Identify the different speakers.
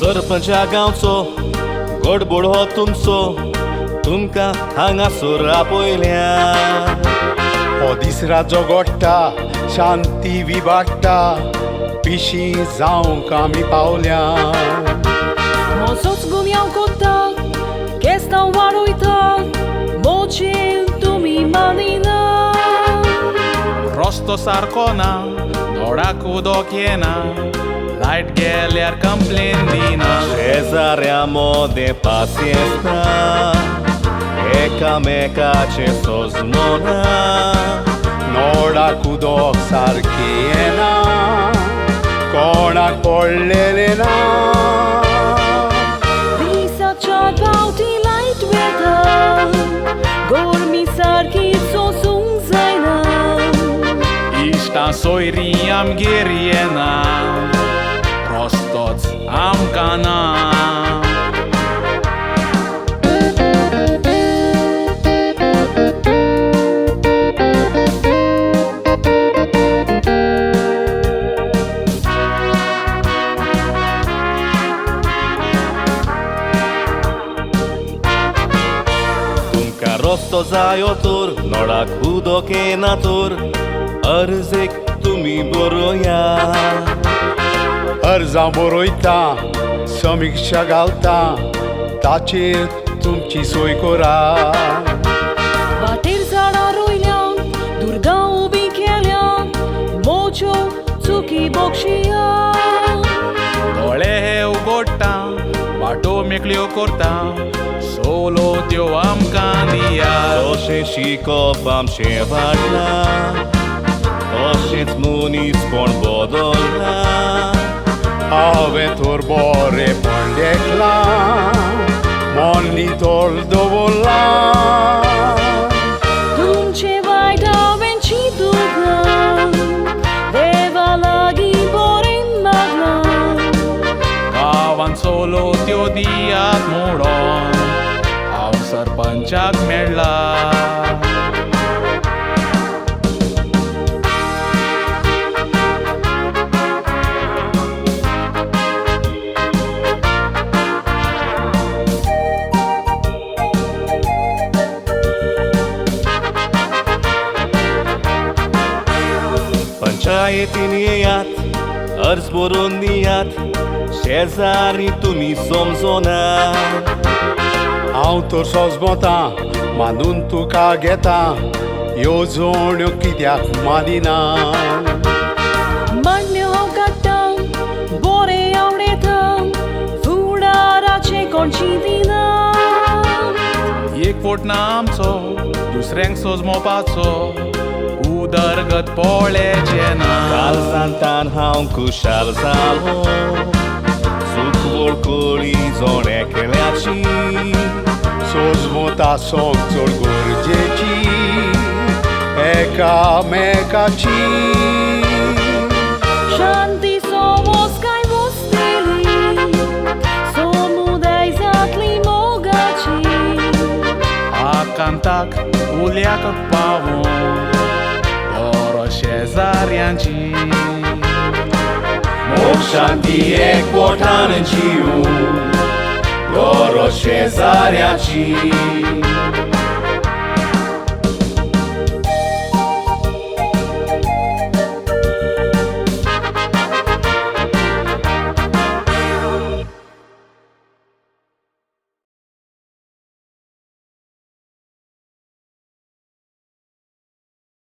Speaker 1: सरपंचा गांवचो गडबड हो तुमचो तुमकां हांगासर आपयल्या
Speaker 2: हो दीस राज्य घडटा शांती विभागता पिशी जावंक आमी पावल्या
Speaker 3: Mocos gumiał kotak, kesta warujtak, moczył tu mi manina.
Speaker 4: Rosto sarkona, dorak udok jena, light geller complain dina.
Speaker 1: Xezareamo paciesta एकामेकाचे सोजमोना
Speaker 2: नोडाक उदोक सारकें येना कोणाक पडलेलें ना
Speaker 3: Disaच्या पावटी लायट वेता, गोरमी सारकी सोसूंक जायना.
Speaker 4: Ista soyri amgir jena, rostoc amkana.
Speaker 1: Rosto zajotor, norak udokenator, arzek tumi boroya.
Speaker 2: अर्जां बरोयता समीक्षा घालता ताचेर तुमची सोय करा
Speaker 3: वाटेर झाडां रोयल्यात, दुर्गा उबी केल्यात, मोच्यो चुकी बक्षिया.
Speaker 4: दोळे हे उगडटा, वाटो मेकळ्यो करता, सोलो त्यो आमकां दिया.
Speaker 1: तशें शिकप आमचें वाडला, तशेंच मनीस कोण बदलला.
Speaker 2: हांवें तर बरेंपण देखलां मन नितळ दवरला
Speaker 3: तुमचे वायट हांवें चिंतूंक, देवा लागीं बरें मागलां.
Speaker 4: गांवांत सोलो त्यो दियात मोडोन, हांव सरपंचाक मेळ्ळा.
Speaker 1: पंचायतीन येयात, अर्ज बरोवन दियात, शेजारी तुमी समजोना.
Speaker 2: हांव तर सोजमोतां मानून तुका घेता येवजण्यो कित्याक मानिना
Speaker 3: मान्य हांव काडटां, बरें आवडेता, फुडाराचें कोणची दिना.
Speaker 4: एक फोट ना आमचो, दुसऱ्यांक सोजमोवपाचो, उदरगत पोळेचें ना.
Speaker 1: काल सांतान हांव खुशाल जालो, सुखवळ कोळी जोडे केल्याची.
Speaker 2: सोजमोता सोंग चड गरजेची एकामेकाची
Speaker 3: शांती सोवोस काय वस्तेली, समुदाय जातली मोगाची.
Speaker 4: आकांताक उल्याक पावूं, Ghoroz Xezareanchi.
Speaker 1: मोग शांती एकवटान जिवूं, Ghoroz Xezareanchi.